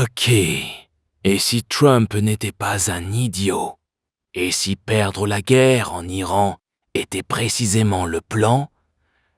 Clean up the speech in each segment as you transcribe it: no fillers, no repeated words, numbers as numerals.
Ok. Et si Trump n'était pas un idiot? Et si perdre la guerre en Iran était précisément le plan?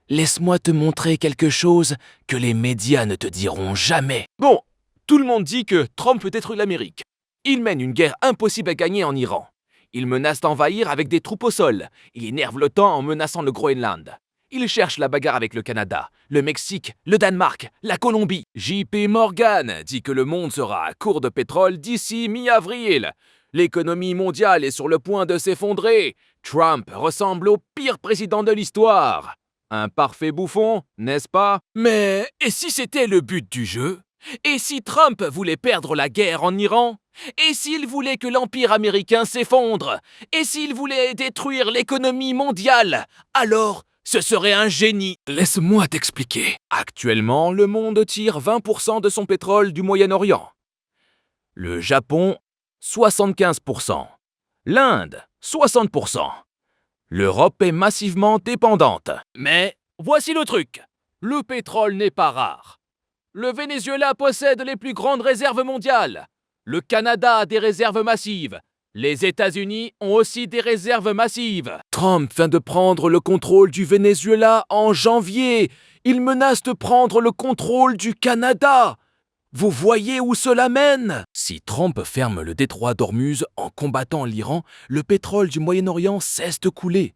Laisse-moi te montrer quelque chose que les médias ne te diront jamais. Bon, tout le monde dit que Trump peut détruire l'Amérique. Il mène une guerre impossible à gagner en Iran. Il menace d'envahir avec des troupes au sol. Il énerve l'OTAN en menaçant le Groenland. Il cherche la bagarre avec le Canada, le Mexique, le Danemark, la Colombie. JP Morgan dit que le monde sera à court de pétrole d'ici mi-avril. L'économie mondiale est sur le point de s'effondrer. Trump ressemble au pire président de l'histoire. Un parfait bouffon, n'est-ce pas? Mais et si c'était le but du jeu? Et si Trump voulait perdre la guerre en Iran? Et s'il voulait que l'Empire américain s'effondre? Et s'il voulait détruire l'économie mondiale? Alors, ce serait un génie. Laisse-moi t'expliquer. Actuellement, le monde tire 20% de son pétrole du Moyen-Orient. Le Japon, 75%. L'Inde, 60%. L'Europe est massivement dépendante. Mais voici le truc. Le pétrole n'est pas rare. Le Venezuela possède les plus grandes réserves mondiales. Le Canada a des réserves massives. Les États-Unis ont aussi des réserves massives. Trump vient de prendre le contrôle du Venezuela en janvier. Il menace de prendre le contrôle du Canada. Vous voyez où cela mène? Si Trump ferme le détroit d'Ormuz en combattant l'Iran, le pétrole du Moyen-Orient cesse de couler.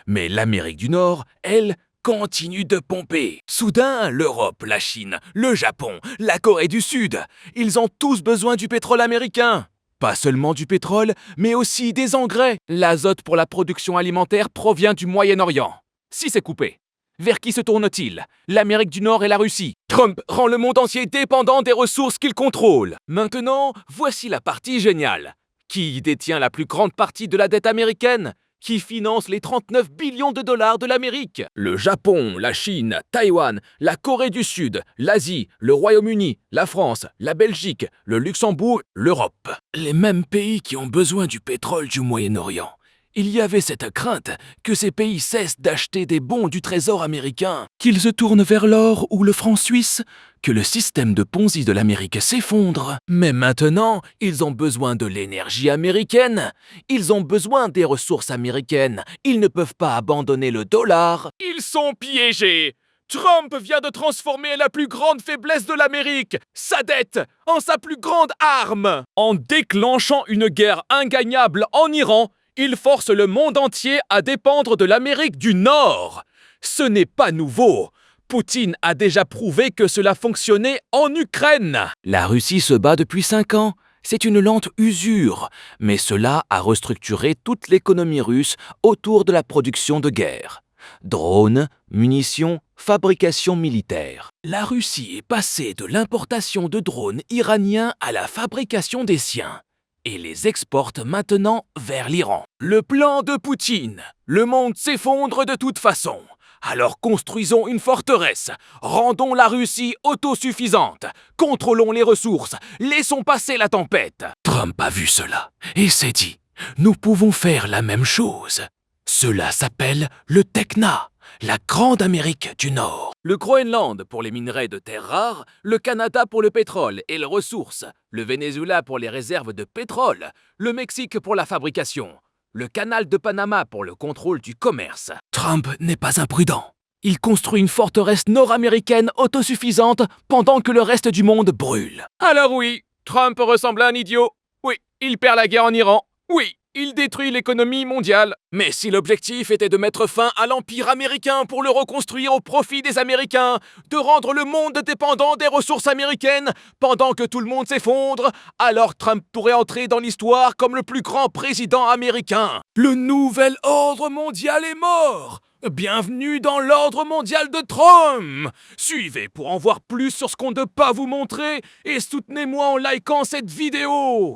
Mais l'Amérique du Nord, elle, continue de pomper. Soudain, l'Europe, la Chine, le Japon, la Corée du Sud, ils ont tous besoin du pétrole américain. Pas seulement du pétrole, mais aussi des engrais. L'azote pour la production alimentaire provient du Moyen-Orient. Si c'est coupé, vers qui se tourne-t-il? L'Amérique du Nord et la Russie. Trump rend le monde entier dépendant des ressources qu'il contrôle. Maintenant, voici la partie géniale. Qui détient la plus grande partie de la dette américaine? Qui finance les 39 billions de dollars de l'Amérique? Le Japon, la Chine, Taïwan, la Corée du Sud, l'Asie, le Royaume-Uni, la France, la Belgique, le Luxembourg, l'Europe. Les mêmes pays qui ont besoin du pétrole du Moyen-Orient. Il y avait cette crainte que ces pays cessent d'acheter des bons du trésor américain, qu'ils se tournent vers l'or ou le franc suisse, que le système de Ponzi de l'Amérique s'effondre. Mais maintenant, ils ont besoin de l'énergie américaine. Ils ont besoin des ressources américaines. Ils ne peuvent pas abandonner le dollar. Ils sont piégés. Trump vient de transformer la plus grande faiblesse de l'Amérique, sa dette, en sa plus grande arme. En déclenchant une guerre ingagnable en Iran, il force le monde entier à dépendre de l'Amérique du Nord. Ce n'est pas nouveau. Poutine a déjà prouvé que cela fonctionnait en Ukraine. La Russie se bat depuis 5 ans. C'est une lente usure, mais cela a restructuré toute l'économie russe autour de la production de guerre. Drones, munitions, fabrication militaire. La Russie est passée de l'importation de drones iraniens à la fabrication des siens et les exporte maintenant vers l'Iran. Le plan de Poutine. Le monde s'effondre de toute façon. Alors construisons une forteresse. Rendons la Russie autosuffisante. Contrôlons les ressources. Laissons passer la tempête. Trump a vu cela et s'est dit « Nous pouvons faire la même chose ». Cela s'appelle le TECNA, la Grande Amérique du Nord. Le Groenland pour les minerais de terres rares, le Canada pour le pétrole et les ressources, le Venezuela pour les réserves de pétrole, le Mexique pour la fabrication, le canal de Panama pour le contrôle du commerce. Trump n'est pas imprudent. Il construit une forteresse nord-américaine autosuffisante pendant que le reste du monde brûle. Alors oui, Trump ressemble à un idiot. Oui, il perd la guerre en Iran. Oui, il détruit l'économie mondiale. Mais si l'objectif était de mettre fin à l'Empire américain pour le reconstruire au profit des Américains, de rendre le monde dépendant des ressources américaines pendant que tout le monde s'effondre, alors Trump pourrait entrer dans l'histoire comme le plus grand président américain. Le nouvel ordre mondial est mort. Bienvenue dans l'ordre mondial de Trump. Suivez pour en voir plus sur ce qu'on ne peut pas vous montrer et soutenez-moi en likant cette vidéo.